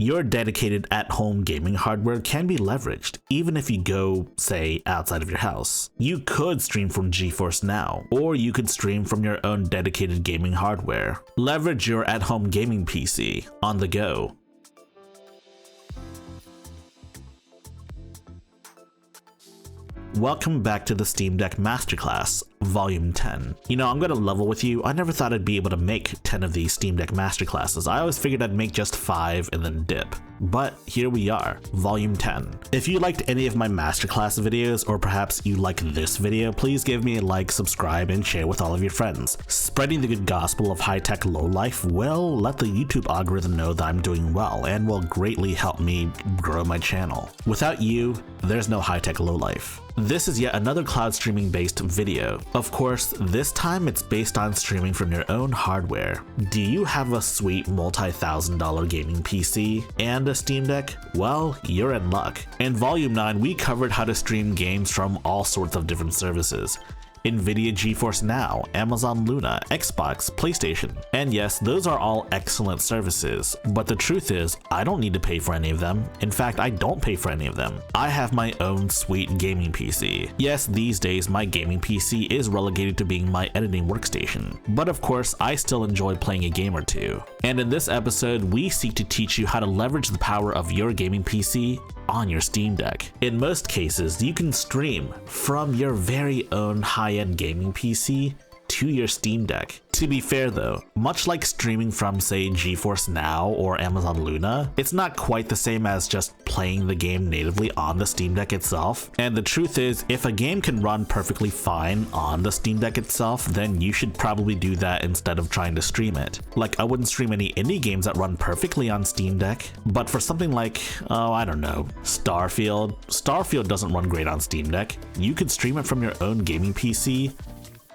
Your dedicated at-home gaming hardware can be leveraged, even if you go, say, outside of your house. You could stream from GeForce Now, or you could stream from your own dedicated gaming hardware. Leverage your at-home gaming PC on the go. Welcome back to the Steam Deck Masterclass, Volume 10. You know, I'm gonna level with you. I never thought I'd be able to make 10 of these Steam Deck Masterclasses. I always figured I'd make just 5 and then dip. But here we are, Volume 10. If you liked any of my Masterclass videos, or perhaps you like this video, please give me a like, subscribe, and share with all of your friends. Spreading the good gospel of high-tech lowlife will let the YouTube algorithm know that I'm doing well and will greatly help me grow my channel. Without you, there's no high-tech lowlife. This is yet another cloud streaming based video. Of course, this time it's based on streaming from your own hardware. Do you have a sweet multi-$1,000 gaming PC and a Steam Deck? Well, you're in luck. In Volume 9, we covered how to stream games from all sorts of different services. NVIDIA GeForce Now, Amazon Luna, Xbox, PlayStation. And yes, those are all excellent services, but the truth is, I don't need to pay for any of them. In fact, I don't pay for any of them. I have my own sweet gaming PC. Yes, these days my gaming PC is relegated to being my editing workstation, but of course, I still enjoy playing a game or two. And in this episode, we seek to teach you how to leverage the power of your gaming PC on your Steam Deck. In most cases, you can stream from your very own high-end gaming PC to your Steam Deck. To be fair though, much like streaming from say GeForce Now or Amazon Luna, it's not quite the same as just playing the game natively on the Steam Deck itself. And the truth is, if a game can run perfectly fine on the Steam Deck itself, then you should probably do that instead of trying to stream it. Like, I wouldn't stream any indie games that run perfectly on Steam Deck, but for something like, oh, I don't know, Starfield doesn't run great on Steam Deck. You could stream it from your own gaming PC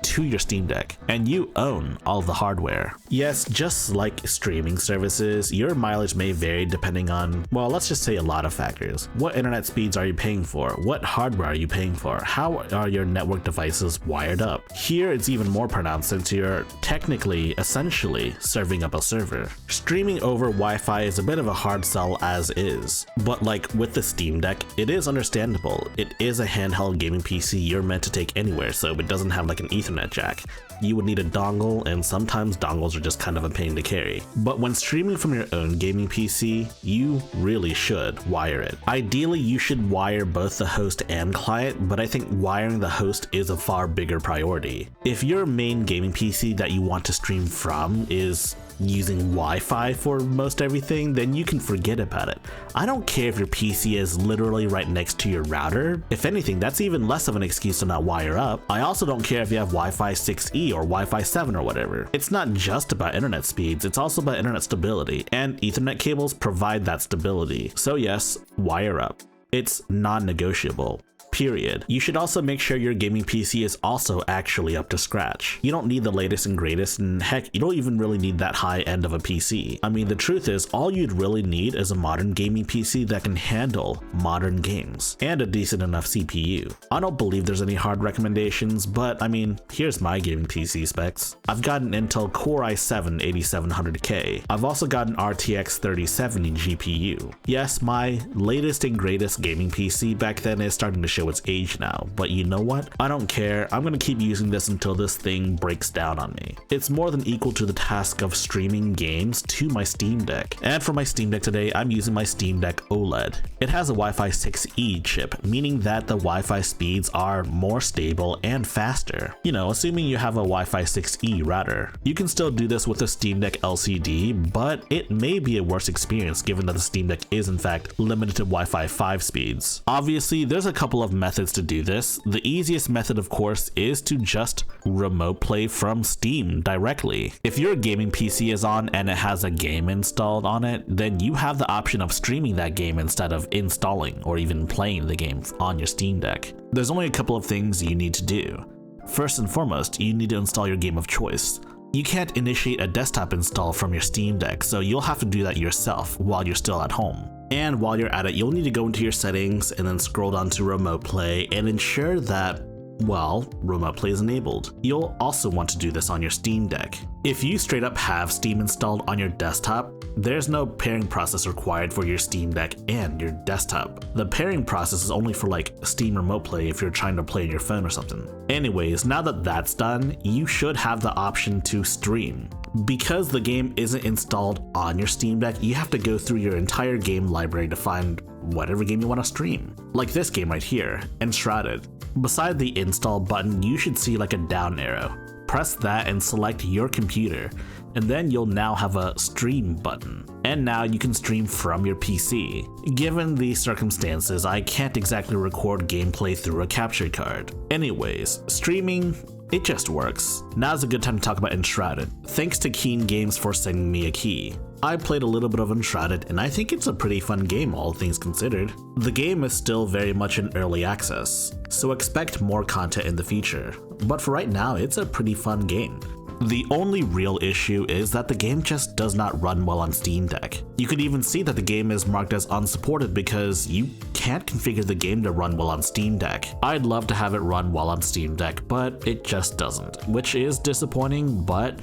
to your Steam Deck, and you own all the hardware. Yes, just like streaming services, your mileage may vary depending on, well, let's just say a lot of factors. What internet speeds are you paying for? What hardware are you paying for? How are your network devices wired up? Here it's even more pronounced since you're technically, essentially, serving up a server. Streaming over Wi-Fi is a bit of a hard sell as is, but like with the Steam Deck, it is understandable. It is a handheld gaming PC you're meant to take anywhere, so it doesn't have like an Ethernet jack. You would need a dongle, and sometimes dongles are just kind of a pain to carry. But when streaming from your own gaming PC, you really should wire it. Ideally, you should wire both the host and client, but I think wiring the host is a far bigger priority. If your main gaming PC that you want to stream from is using Wi-Fi for most everything, then you can forget about it. I don't care if your PC is literally right next to your router. If anything, that's even less of an excuse to not wire up. I also don't care if you have Wi-Fi 6E or Wi-Fi 7 or whatever. It's not just about internet speeds, it's also about internet stability, and Ethernet cables provide that stability. So yes, wire up. It's non-negotiable. Period. You should also make sure your gaming PC is also actually up to scratch. You don't need the latest and greatest, and heck, you don't even really need that high end of a PC. I mean, the truth is, all you'd really need is a modern gaming PC that can handle modern games, and a decent enough CPU. I don't believe there's any hard recommendations, but I mean, here's my gaming PC specs. I've got an Intel Core i7 8700K. I've also got an RTX 3070 GPU. Yes, my latest and greatest gaming PC back then is starting to show its age now, but you know what? I don't care. I'm gonna keep using this until this thing breaks down on me. It's more than equal to the task of streaming games to my Steam Deck. And for my Steam Deck today, I'm using my Steam Deck OLED. It has a Wi-Fi 6E chip, meaning that the Wi-Fi speeds are more stable and faster. You know, assuming you have a Wi-Fi 6E router. You can still do this with a Steam Deck LCD, but it may be a worse experience given that the Steam Deck is in fact limited to Wi-Fi 5 speeds. Obviously, there's a couple of methods to do this. The easiest method, of course, is to just remote play from Steam directly. If your gaming PC is on and it has a game installed on it, then you have the option of streaming that game instead of installing or even playing the game on your Steam Deck. There's only a couple of things you need to do. First and foremost, you need to install your game of choice. You can't initiate a desktop install from your Steam Deck, so you'll have to do that yourself while you're still at home. And while you're at it, you'll need to go into your settings and then scroll down to remote play and ensure that Well, remote play is enabled. You'll also want to do this on your Steam Deck. If you straight up have Steam installed on your desktop, there's no pairing process required for your Steam Deck and your desktop. The pairing process is only for like Steam Remote Play if you're trying to play on your phone or something. Anyways, now that that's done, you should have the option to stream. Because the game isn't installed on your Steam Deck, you have to go through your entire game library to find whatever game you want to stream. Like this game right here, Enshrouded. Beside the install button, you should see like a down arrow. Press that and select your computer, and then you'll now have a stream button. And now you can stream from your PC. Given the circumstances, I can't exactly record gameplay through a capture card. Anyways, streaming, it just works. Now's a good time to talk about Enshrouded. Thanks to Keen Games for sending me a key. I played a little bit of Enshrouded, and I think it's a pretty fun game, all things considered. The game is still very much in early access, so expect more content in the future. But for right now, it's a pretty fun game. The only real issue is that the game just does not run well on Steam Deck. You could even see that the game is marked as unsupported because you can't configure the game to run well on Steam Deck. I'd love to have it run well on Steam Deck, but it just doesn't, which is disappointing, but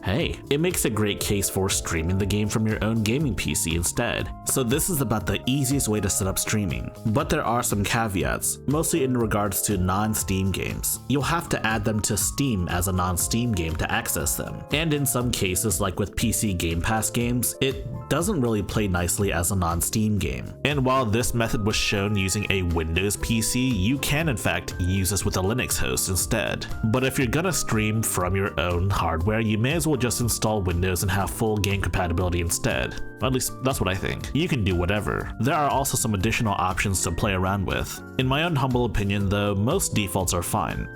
hey, it makes a great case for streaming the game from your own gaming PC instead. So this is about the easiest way to set up streaming. But there are some caveats, mostly in regards to non-Steam games. You'll have to add them to Steam as a non-Steam game to access them. And in some cases, like with PC Game Pass games, it doesn't really play nicely as a non-Steam game. And while this method was shown using a Windows PC, you can in fact use this with a Linux host instead. But if you're gonna stream from your own hardware, you may as well just install Windows and have full game compatibility instead. At least that's what I think. You can do whatever. There are also some additional options to play around with. In my own humble opinion though, most defaults are fine.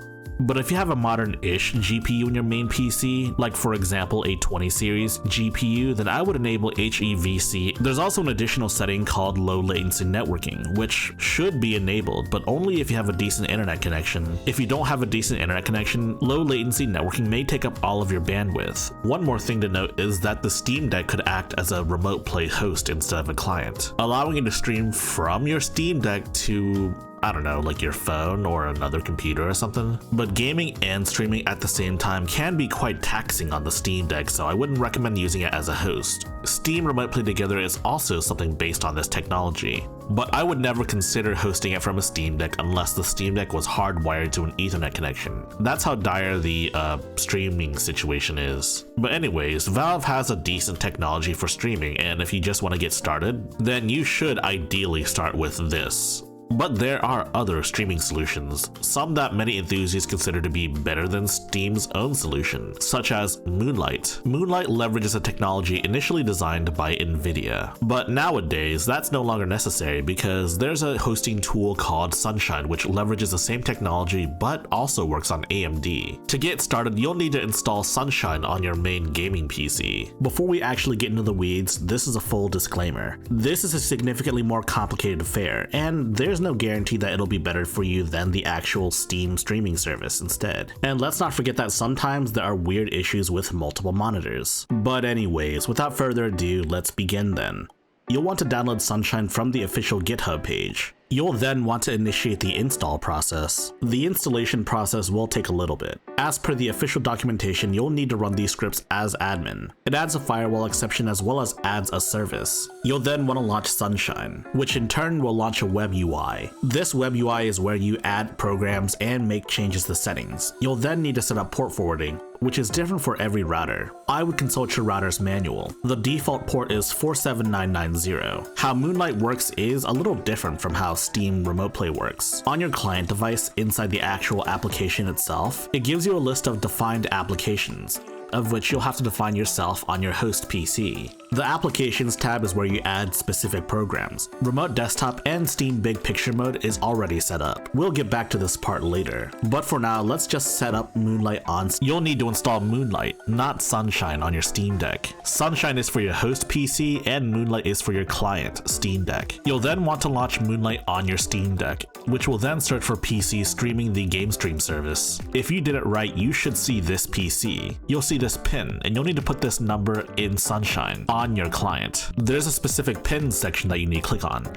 But if you have a modern-ish GPU in your main PC, like for example a 20 series GPU, then I would enable HEVC. There's also an additional setting called low latency networking, which should be enabled, but only if you have a decent internet connection. If you don't have a decent internet connection, low latency networking may take up all of your bandwidth. One more thing to note is that the Steam Deck could act as a remote play host instead of a client, allowing you to stream from your Steam Deck to, I don't know, like your phone or another computer or something. But gaming and streaming at the same time can be quite taxing on the Steam Deck, so I wouldn't recommend using it as a host. Steam Remote Play Together is also something based on this technology, but I would never consider hosting it from a Steam Deck unless the Steam Deck was hardwired to an Ethernet connection. That's how dire the streaming situation is. But anyways, Valve has a decent technology for streaming, and if you just want to get started, then you should ideally start with this. But there are other streaming solutions, some that many enthusiasts consider to be better than Steam's own solution, such as Moonlight. Moonlight leverages a technology initially designed by Nvidia, but nowadays that's no longer necessary because there's a hosting tool called Sunshine which leverages the same technology but also works on AMD. To get started, you'll need to install Sunshine on your main gaming PC. Before we actually get into the weeds, this is a full disclaimer. This is a significantly more complicated affair, and there's no guarantee that it'll be better for you than the actual Steam streaming service instead. And let's not forget that sometimes there are weird issues with multiple monitors. But anyways, without further ado, let's begin then. You'll want to download Sunshine from the official GitHub page. You'll then want to initiate the install process. The installation process will take a little bit. As per the official documentation, you'll need to run these scripts as admin. It adds a firewall exception as well as adds a service. You'll then want to launch Sunshine, which in turn will launch a web UI. This web UI is where you add programs and make changes to settings. You'll then need to set up port forwarding, which is different for every router. I would consult your router's manual. The default port is 47990. How Moonlight works is a little different from how Steam Remote Play works. On your client device, inside the actual application itself, it gives you a list of defined applications, of which you'll have to define yourself on your host PC. The Applications tab is where you add specific programs. Remote Desktop and Steam Big Picture mode is already set up. We'll get back to this part later. But for now, let's just set up Moonlight on. You'll need to install Moonlight, not Sunshine, on your Steam Deck. Sunshine is for your host PC and Moonlight is for your client, Steam Deck. You'll then want to launch Moonlight on your Steam Deck, which will then search for PC streaming the game stream service. If you did it right, you should see this PC. You'll see this pin, and you'll need to put this number in Sunshine on your client. There's a specific pin section that you need to click on.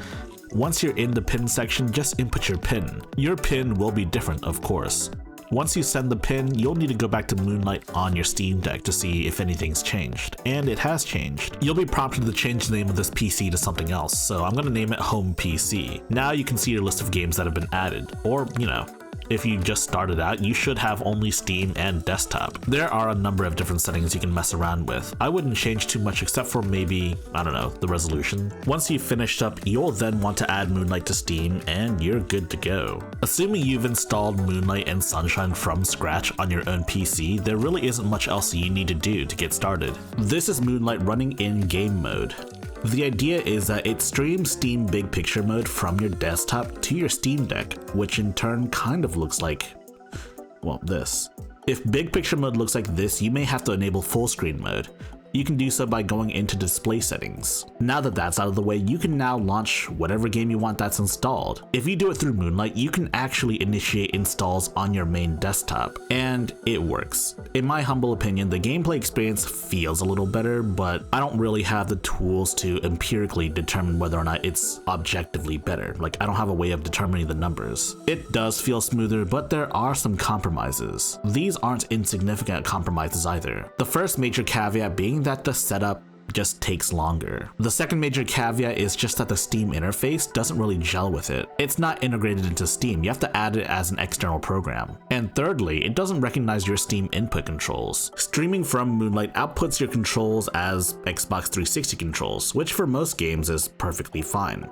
Once you're in the pin section, just input your pin. Your pin will be different, of course. Once you send the pin, you'll need to go back to Moonlight on your Steam Deck to see if anything's changed, and it has changed. You'll be prompted to change the name of this PC to something else, so I'm gonna name it Home PC. Now you can see your list of games that have been added, or, you know, if you just started out, you should have only Steam and desktop. There are a number of different settings you can mess around with. I wouldn't change too much except for maybe, I don't know, the resolution. Once you've finished up, you'll then want to add Moonlight to Steam and you're good to go. Assuming you've installed Moonlight and Sunshine from scratch on your own PC, there really isn't much else you need to do to get started. This is Moonlight running in game mode. The idea is that it streams Steam Big Picture mode from your desktop to your Steam Deck, which in turn kind of looks like, well, this. If Big Picture mode looks like this, you may have to enable full screen mode. You can do so by going into display settings. Now that that's out of the way, you can now launch whatever game you want that's installed. If you do it through Moonlight, you can actually initiate installs on your main desktop, and it works. In my humble opinion, the gameplay experience feels a little better, but I don't really have the tools to empirically determine whether or not it's objectively better. Like, I don't have a way of determining the numbers. It does feel smoother, but there are some compromises. These aren't insignificant compromises either. The first major caveat being that the setup just takes longer. The second major caveat is just that the Steam interface doesn't really gel with it. It's not integrated into Steam, you have to add it as an external program. And thirdly, it doesn't recognize your Steam input controls. Streaming from Moonlight outputs your controls as Xbox 360 controls, which for most games is perfectly fine.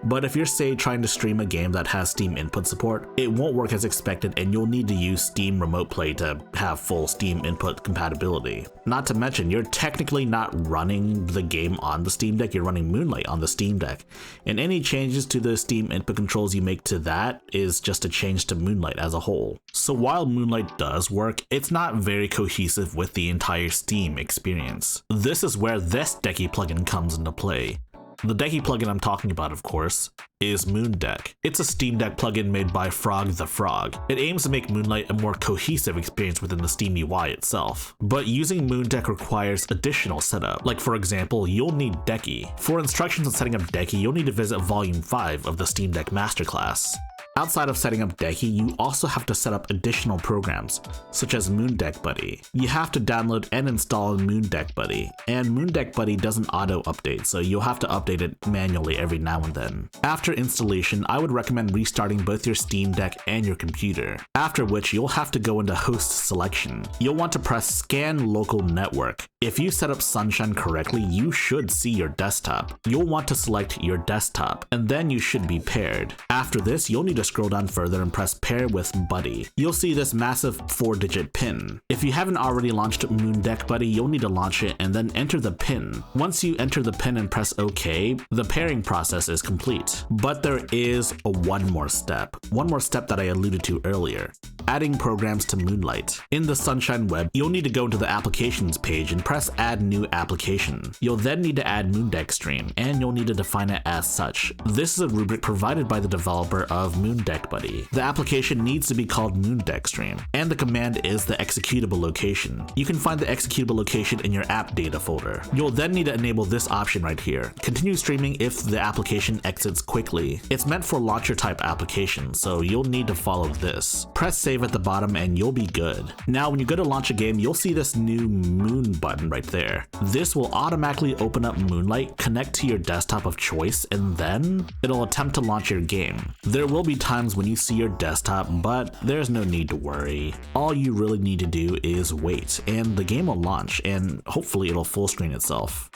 But if you're, say, trying to stream a game that has Steam input support, it won't work as expected and you'll need to use Steam Remote Play to have full Steam input compatibility. Not to mention, you're technically not running the game on the Steam Deck, you're running Moonlight on the Steam Deck. And any changes to the Steam input controls you make to that is just a change to Moonlight as a whole. So while Moonlight does work, it's not very cohesive with the entire Steam experience. This is where this Decky plugin comes into play. The Decky plugin I'm talking about, of course, is MoonDeck. It's a Steam Deck plugin made by Frog the Frog. It aims to make Moonlight a more cohesive experience within the Steam UI itself. But using MoonDeck requires additional setup. Like, for example, you'll need Decky. For instructions on setting up Decky, you'll need to visit Volume 5 of the Steam Deck Masterclass. Outside of setting up Decky, you also have to set up additional programs, such as MoonDeck Buddy. You have to download and install MoonDeck Buddy, and MoonDeck Buddy doesn't auto-update, so you'll have to update it manually every now and then. After installation, I would recommend restarting both your Steam Deck and your computer, after which you'll have to go into host selection. You'll want to press Scan Local Network. If you set up Sunshine correctly, you should see your desktop. You'll want to select your desktop, and then you should be paired. After this, you'll need to scroll down further and press pair with Buddy. You'll see this massive 4-digit pin. If you haven't already launched MoonDeck Buddy, you'll need to launch it and then enter the pin. Once you enter the pin and press OK, the pairing process is complete. But there is one more step that I alluded to earlier: adding programs to Moonlight. In the Sunshine web, you'll need to go to the applications page and press add new application. You'll then need to add MoonDeck Stream, and you'll need to define it as such. This is a rubric provided by the developer of MoonDeck Buddy. The application needs to be called MoonDeck Stream, and the command is the executable location. You can find the executable location in your app data folder. You'll then need to enable this option right here: continue streaming if the application exits quickly. It's meant for launcher type applications, so you'll need to follow this. Press save at the bottom and you'll be good. Now when you go to launch a game, you'll see this new Moon button right there. This will automatically open up Moonlight, connect to your desktop of choice, and then it'll attempt to launch your game. There will be times when you see your desktop, but there's no need to worry. All you really need to do is wait, and the game will launch, and hopefully it'll full screen itself.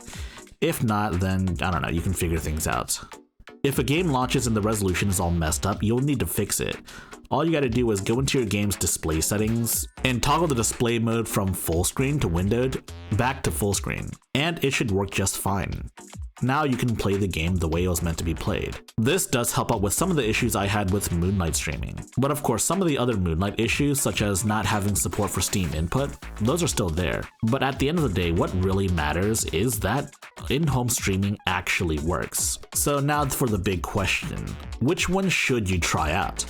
If not, then I don't know, you can figure things out. If a game launches and the resolution is all messed up, you'll need to fix it. All you gotta do is go into your game's display settings and toggle the display mode from full screen to windowed back to full screen, and it should work just fine. Now you can play the game the way it was meant to be played. This does help out with some of the issues I had with Moonlight streaming. But of course, some of the other Moonlight issues, such as not having support for Steam input, those are still there. But at the end of the day, what really matters is that in-home streaming actually works. So now for the big question: which one should you try out?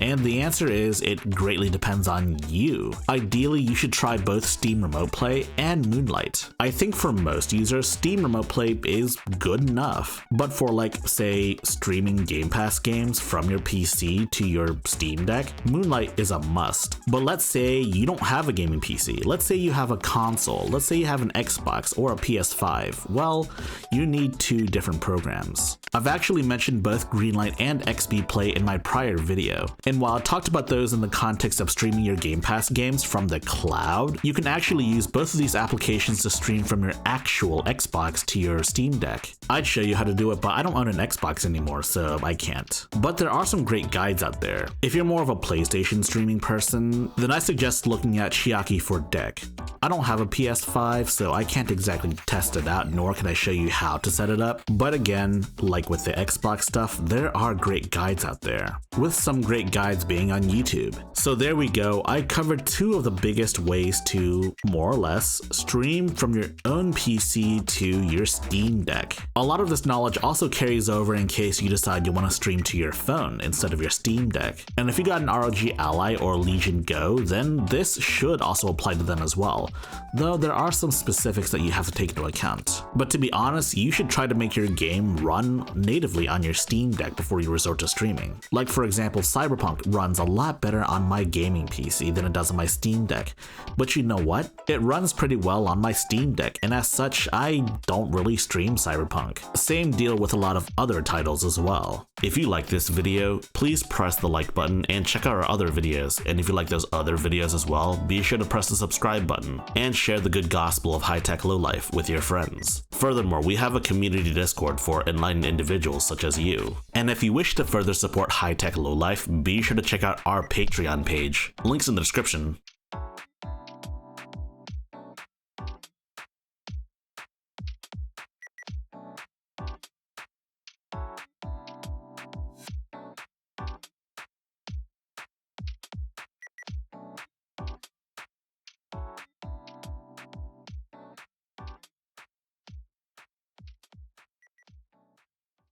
And the answer is it greatly depends on you. Ideally, you should try both Steam Remote Play and Moonlight. I think for most users, Steam Remote Play is good enough. But for like, say, streaming Game Pass games from your PC to your Steam Deck, Moonlight is a must. But let's say you don't have a gaming PC. Let's say you have a console. Let's say you have an Xbox or a PS5. Well, you need two different programs. I've actually mentioned both Greenlight and XB Play in my prior video. And while I talked about those in the context of streaming your Game Pass games from the cloud, you can actually use both of these applications to stream from your actual Xbox to your Steam Deck. I'd show you how to do it, but I don't own an Xbox anymore, so I can't. But there are some great guides out there. If you're more of a PlayStation streaming person, then I suggest looking at Chiaki for Deck. I don't have a PS5, so I can't exactly test it out, nor can I show you how to set it up. But again, like with the Xbox stuff, there are great guides out there, with some great guides being on YouTube. So there we go, I covered two of the biggest ways to, more or less, stream from your own PC to your Steam Deck. A lot of this knowledge also carries over in case you decide you want to stream to your phone instead of your Steam Deck. And if you got an ROG Ally or Legion Go, then this should also apply to them as well, though there are some specifics that you have to take into account. But to be honest, you should try to make your game run natively on your Steam Deck before you resort to streaming. Like for example, Cyberpunk runs a lot better on my gaming PC than it does on my Steam Deck. But you know what? It runs pretty well on my Steam Deck, and as such, I don't really stream Cyberpunk. Same deal with a lot of other titles as well. If you like this video, please press the like button and check out our other videos. And if you like those other videos as well, be sure to press the subscribe button and share the good gospel of high-tech lowlife with your friends. Furthermore, we have a community Discord for enlightened individuals such as you. And if you wish to further support high-tech lowlife, be sure to check out our Patreon page. Links in the description.